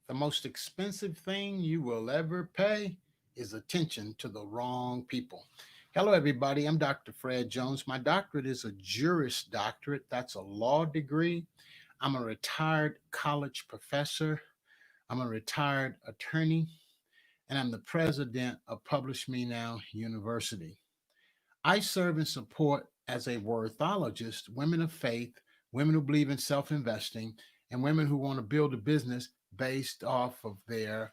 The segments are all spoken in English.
The most expensive thing you will ever pay is attention to the wrong people. Hello, everybody. I'm Dr. Fred Jones. My doctorate is a Juris Doctorate. That's a law degree. I'm a retired college professor. I'm a retired attorney, and I'm the president of Publish Me Now University. I serve and support as a worthologist women of faith, women who believe in self investing, and women who want to build a business based off of their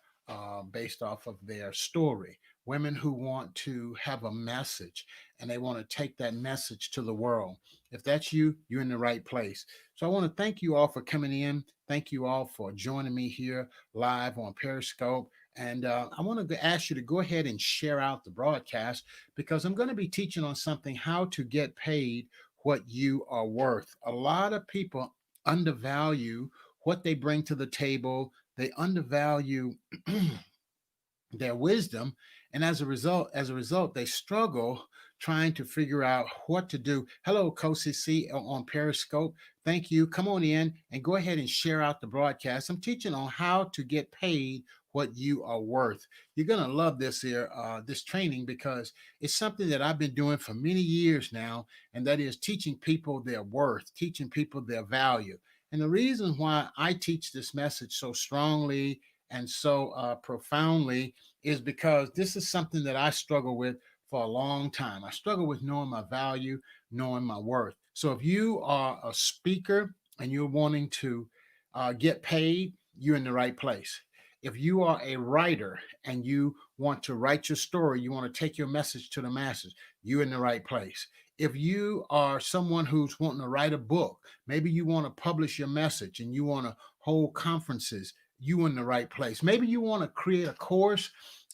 story. Women who want to have a message and they want to take that message to the world. If that's you, you're in the right place. So I want to thank you all for coming in. Thank you all for joining me here live on Periscope. And I want to ask you to go ahead and share out the broadcast because I'm going to be teaching on something how to get paid what you are worth. A lot of people undervalue what they bring to the table, they undervalue their wisdom, and as a result they struggle trying to figure out what to do. Hello, Kosi C on Periscope. Thank you. Come on in and go ahead and share out the broadcast. I'm teaching on how to get paid what you are worth. You're gonna love this here, this training, because it's something that I've been doing for many years now, and that is teaching people their worth, teaching people their value. And the reason why I teach this message so strongly and so profoundly is because this is something that I struggle with for a long time. I struggle with knowing my value, knowing my worth. So if you are a speaker and you're wanting to get paid, you're in the right place. If you are a writer and you want to write your story, you want to take your message to the masses, you're in the right place. If you are someone who's wanting to write a book, maybe you want to publish your message and you want to hold conferences, you in the right place. Maybe you want to create a course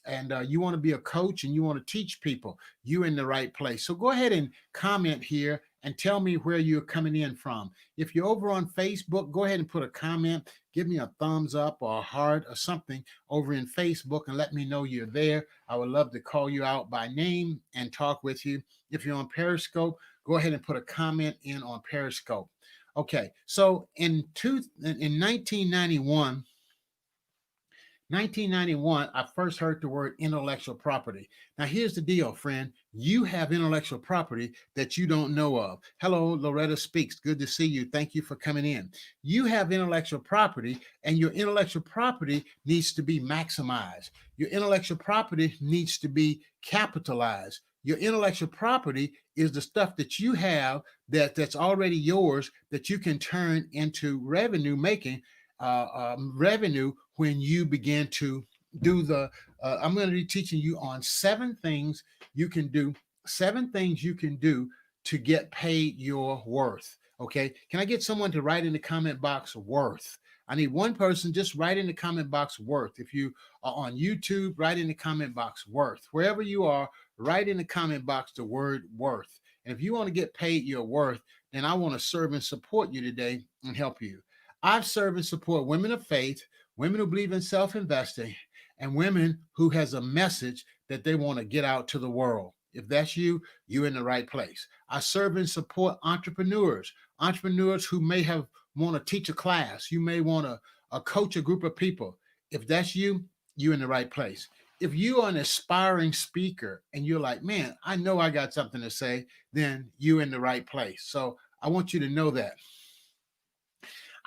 and you want to be a coach and you want to teach people, you in the right place. So go ahead and comment here and tell me where you're coming in from. If you're over on Facebook, go ahead and put a comment. Give me a thumbs up or a heart or something over in Facebook and let me know you're there. I would love to call you out by name and talk with you. If you're on Periscope, go ahead and put a comment in on Periscope. Okay, so in 1991, I first heard the word intellectual property. Now, here's the deal, friend. You have intellectual property that you don't know of. Hello, Loretta Speaks. Good to see you. Thank you for coming in. You have intellectual property, and your intellectual property needs to be maximized. Your intellectual property needs to be capitalized. Your intellectual property is the stuff that you have that's already yours that you can turn into revenue making revenue when you begin to do the I'm going to be teaching you on seven things you can do to get paid your worth. Okay, can I get someone to write in the comment box worth? I need one person. Just write in the comment box worth. If you are on YouTube, write in the comment box worth. Wherever you are, write in the comment box the word worth. And if you want to get paid your worth, then I want to serve and support you today and help you. I've served and support women of faith, women who believe in self-investing, and women who has a message that they want to get out to the world. If that's you, you're in the right place. I serve and support entrepreneurs who may have want to teach a class. You may want to coach a group of people. If that's you, you're in the right place. If you are an aspiring speaker and you're like, man, I know I got something to say, then you're in the right place. So I want you to know that.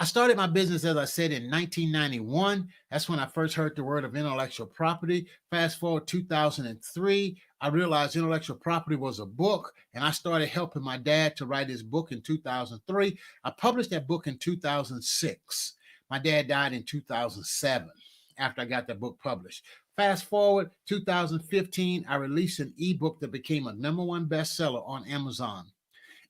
I started my business, as I said, in 1991. That's when I first heard the word of intellectual property. Fast forward 2003, I realized intellectual property was a book, and I started helping my dad to write his book in 2003. I published that book in 2006. My dad died in 2007 after I got that book published. Fast forward 2015, I released an ebook that became a number one bestseller on Amazon.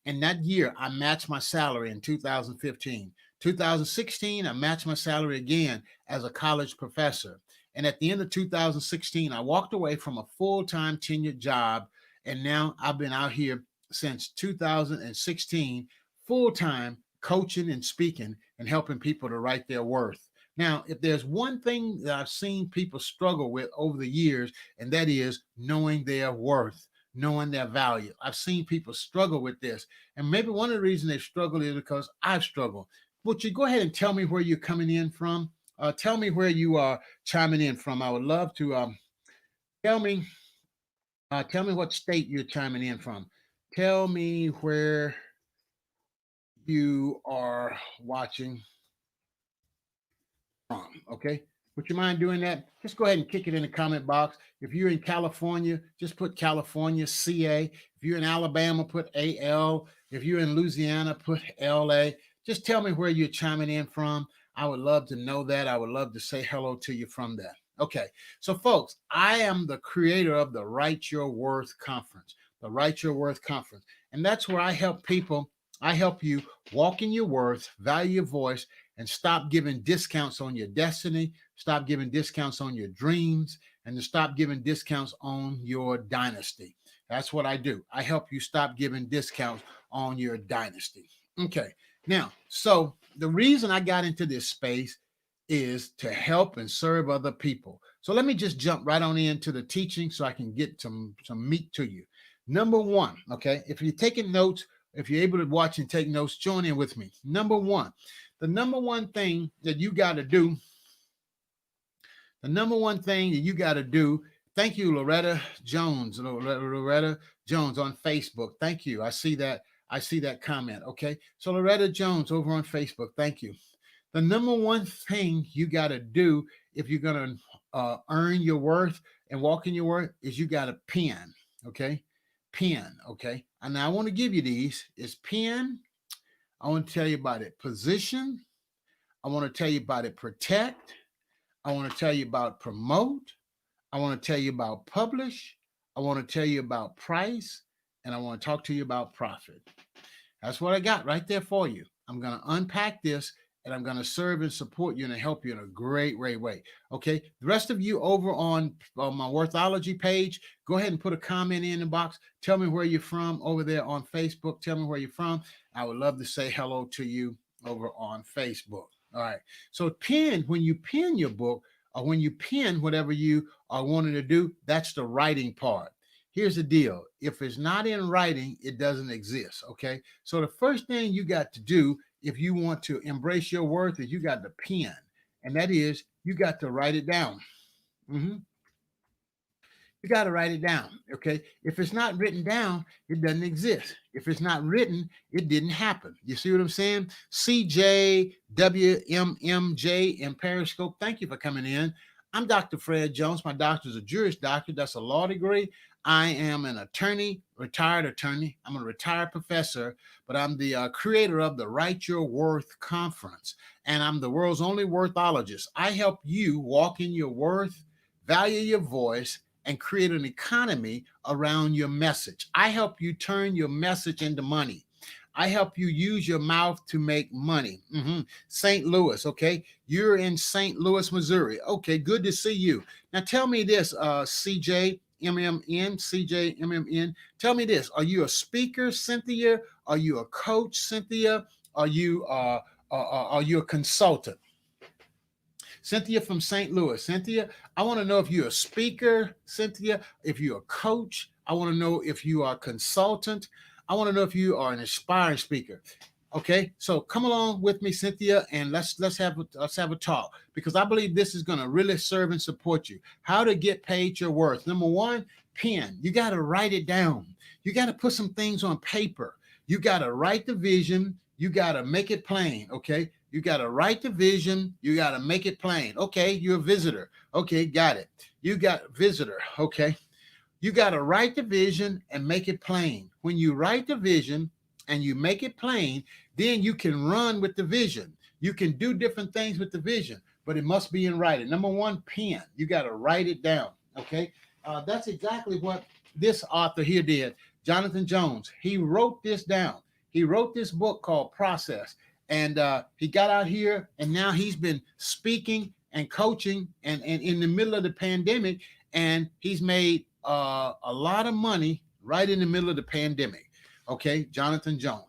And that year, I matched my salary in 2015. 2016, I matched my salary again as a college professor. And at the end of 2016, I walked away from a full-time tenured job. And now I've been out here since 2016, full-time coaching and speaking and helping people to write their worth. Now, if there's one thing that I've seen people struggle with over the years, and that is knowing their worth, knowing their value. I've seen people struggle with this. And maybe one of the reasons they struggle is because I've struggled. Would you go ahead and tell me where you're coming in from? Tell me where you are chiming in from. I would love to tell me. Tell me what state you're chiming in from. Tell me where you are watching from. Okay. Would you mind doing that? Just go ahead and kick it in the comment box. If you're in California, just put California, CA. If you're in Alabama, put AL. If you're in Louisiana, put LA. Just tell me where you're chiming in from. I would love to know that. I would love to say hello to you from there. Okay. So, folks, I am the creator of the Write Your Worth Conference, the Write Your Worth Conference. And that's where I help people. I help you walk in your worth, value your voice, and stop giving discounts on your destiny, stop giving discounts on your dreams, and to stop giving discounts on your dynasty. That's what I do. I help you stop giving discounts on your dynasty. Okay. Now, so the reason I got into this space is to help and serve other people. So let me just jump right on into the teaching so I can get some meat to you. Number one, okay, if you're taking notes, if you're able to watch and take notes, join in with me. Number one, the number one thing that you got to do, the number one thing that you got to do, thank you, Loretta Jones, Loretta Jones on Facebook. Thank you. I see that. I see that comment. Okay. So Loretta Jones over on Facebook. Thank you. The number one thing you got to do if you're going to earn your worth and walk in your worth is you got to pen. Okay. Pen. Okay. And now I want to give you these. It's pen. I want to tell you about it. Position. I want to tell you about it. Protect. I want to tell you about promote. I want to tell you about publish. I want to tell you about price. And I want to talk to you about profit. That's what I got right there for you. I'm going to unpack this and I'm going to serve and support you and help you in a great way. Okay. The rest of you over on my Worthology page, go ahead and put a comment in the box. Tell me where you're from over there on Facebook. Tell me where you're from. I would love to say hello to you over on Facebook. All right. So when you pen your book or when you pen whatever you are wanting to do, that's the writing part. Here's the deal. If it's not in writing, it doesn't exist. Okay. So the first thing you got to do if you want to embrace your worth is you got to pen. And that is you got to write it down. Mhm. You got to write it down. Okay. If it's not written down, it doesn't exist. If it's not written, it didn't happen. You see what I'm saying? CJWMMJ in Periscope. Thank you for coming in. I'm Dr. Fred Jones. My doctor is a Juris Doctor. That's a law degree. I am an attorney, retired attorney. I'm a retired professor, but I'm the creator of the Write Your Worth Conference, and I'm the world's only worthologist. I help you walk in your worth, value your voice, and create an economy around your message. I help you turn your message into money. I help you use your mouth to make money. St. Louis, okay? You're in St. Louis, Missouri. Okay, good to see you. Now tell me this, CJMMN. Tell me this. Are you a speaker, Cynthia? Are you a coach, Cynthia? Are you a consultant? Cynthia from St. Louis. Cynthia, I want to know if you're a speaker, Cynthia, if you're a coach. I want to know if you are a consultant. I want to know if you are an aspiring speaker. Okay, so come along with me, Cynthia, and let's have a talk because I believe this is going to really serve and support you. How to get paid your worth. Number one, pen. You got to write it down. You got to put some things on paper. You got to write the vision. You got to make it plain. Okay, you got to write the vision. You got to make it plain. Okay, you're a visitor. Okay, got it. You got visitor. Okay, you got to write the vision and make it plain. When you write the vision and you make it plain, then you can run with the vision. You can do different things with the vision, but it must be in writing. Number one, pen. You got to write it down. Okay, that's exactly what this author here did. Jonathan Jones. He wrote this down. He wrote this book called Process, and he got out here, and now he's been speaking and coaching, and in the middle of the pandemic, and he's made a lot of money right in the middle of the pandemic. Okay, Jonathan Jones.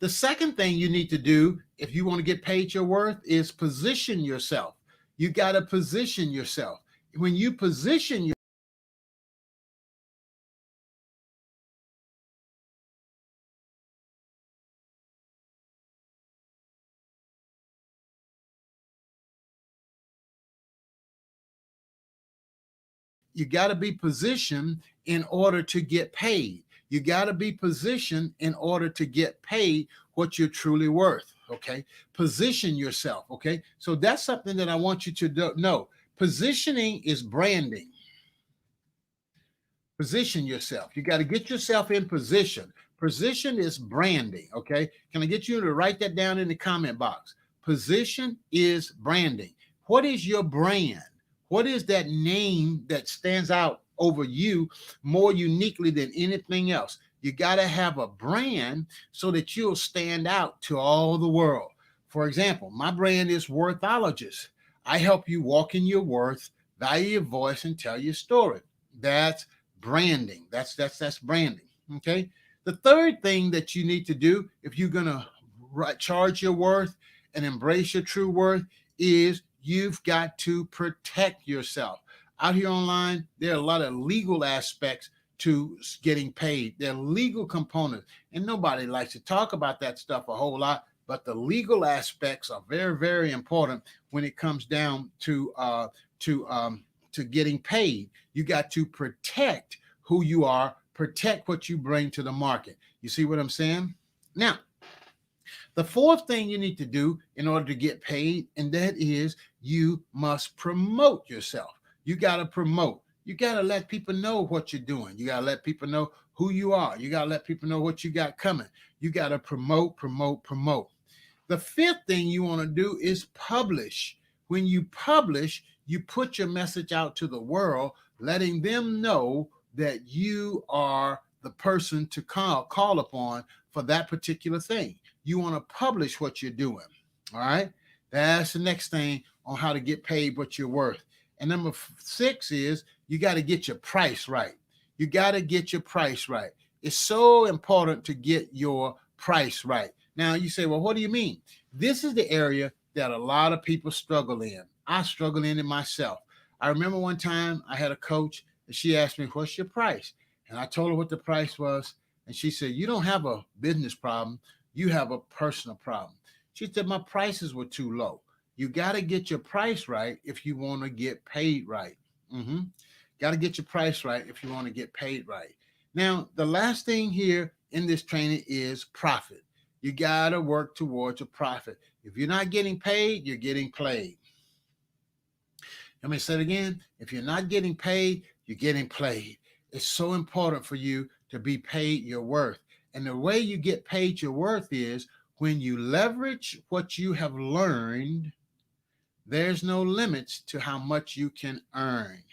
The second thing you need to do if you want to get paid your worth is position yourself. You got to position yourself. When you position You got to be positioned in order to get paid. You got to be positioned in order to get paid what you're truly worth. Okay. Position yourself. Okay. So that's something that I want you to know. Positioning is branding. Position yourself. You got to get yourself in position. Position is branding. Okay. Can I get you to write that down in the comment box? Position is branding. What is your brand? What is that name that stands out over you more uniquely than anything else? You got to have a brand so that you'll stand out to all the world. For example, my brand is Worthologist. I help you walk in your worth, value your voice, and tell your story. That's branding. That's branding. Okay. The third thing that you need to do if you're gonna charge your worth and embrace your true worth is you've got to protect yourself. Out here online, there are a lot of legal aspects to getting paid. There are legal components, and nobody likes to talk about that stuff a whole lot. But the legal aspects are very, very important when it comes down to getting paid. You got to protect who you are, protect what you bring to the market. You see what I'm saying? Now, the fourth thing you need to do in order to get paid, and that is you must promote yourself. You got to promote. You got to let people know what you're doing. You got to let people know who you are. You got to let people know what you got coming. You got to promote, promote, promote. The fifth thing you want to do is publish. When you publish, you put your message out to the world, letting them know that you are the person to call upon for that particular thing. You want to publish what you're doing. All right. That's the next thing on how to get paid what you're worth. And number 6 is you got to get your price right. You got to get your price right. It's so important to get your price right. Now you say, well, what do you mean? This is the area that a lot of people struggle in. I struggle in it myself. I remember one time I had a coach and she asked me, what's your price? And I told her what the price was. And she said, you don't have a business problem. You have a personal problem. She said, my prices were too low. You got to get your price right if you want to get paid right. Got to get your price right if you want to get paid right. Now, the last thing here in this training is profit. You got to work towards a profit. If you're not getting paid, you're getting played. Let me say it again. If you're not getting paid, you're getting played. It's so important for you to be paid your worth. And the way you get paid your worth is when you leverage what you have learned, there's no limits to how much you can earn.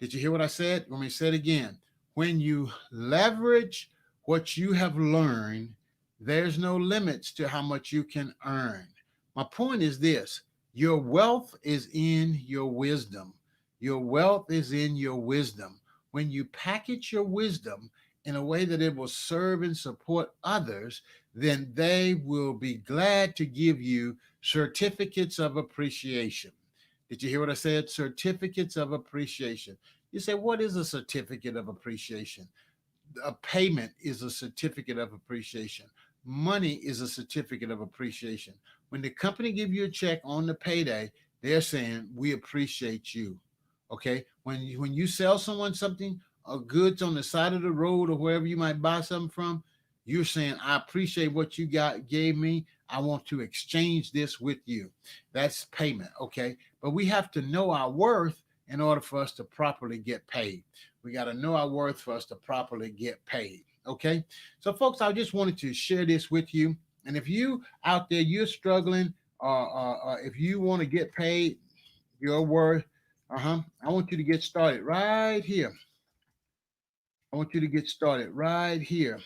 Did you hear what I said? Let me say it again. When you leverage what you have learned, there's no limits to how much you can earn. My point is this: your wealth is in your wisdom. Your wealth is in your wisdom. When you package your wisdom in a way that it will serve and support others, then they will be glad to give you certificates of appreciation. Did you hear what I said? Certificates of appreciation. You say, what is a certificate of appreciation? A payment is a certificate of appreciation. Money is a certificate of appreciation. When the company give you a check on the payday, they're saying, we appreciate you. Okay. When you sell someone something, or goods on the side of the road or wherever you might buy something from, you're saying, I appreciate what you gave me. I want to exchange this with you. That's payment. Okay. But we have to know our worth in order for us to properly get paid. We got to know our worth for us to properly get paid. Okay. So, folks, I just wanted to share this with you. And if you out there, you're struggling, if you want to get paid your worth, I want you to get started right here. I want you to get started right here.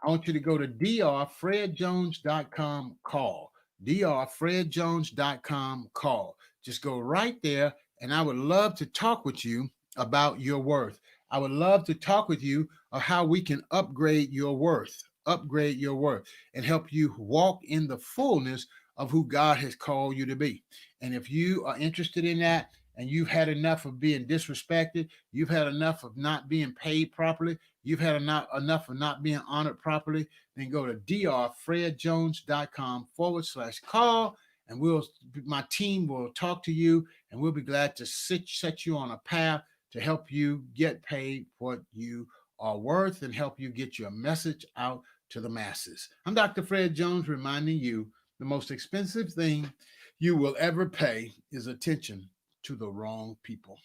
I want you to go to drfredjones.com call. drfredjones.com call. Just go right there, and I would love to talk with you about your worth. I would love to talk with you on how we can upgrade your worth, and help you walk in the fullness of who God has called you to be. And if you are interested in that, and you've had enough of being disrespected, you've had enough of not being paid properly, you've had enough of not being honored properly, then go to drfredjones.com/call, and my team will talk to you, and we'll be glad to set you on a path to help you get paid what you are worth and help you get your message out to the masses. I'm Dr. Fred Jones, reminding you the most expensive thing you will ever pay is attention to the wrong people.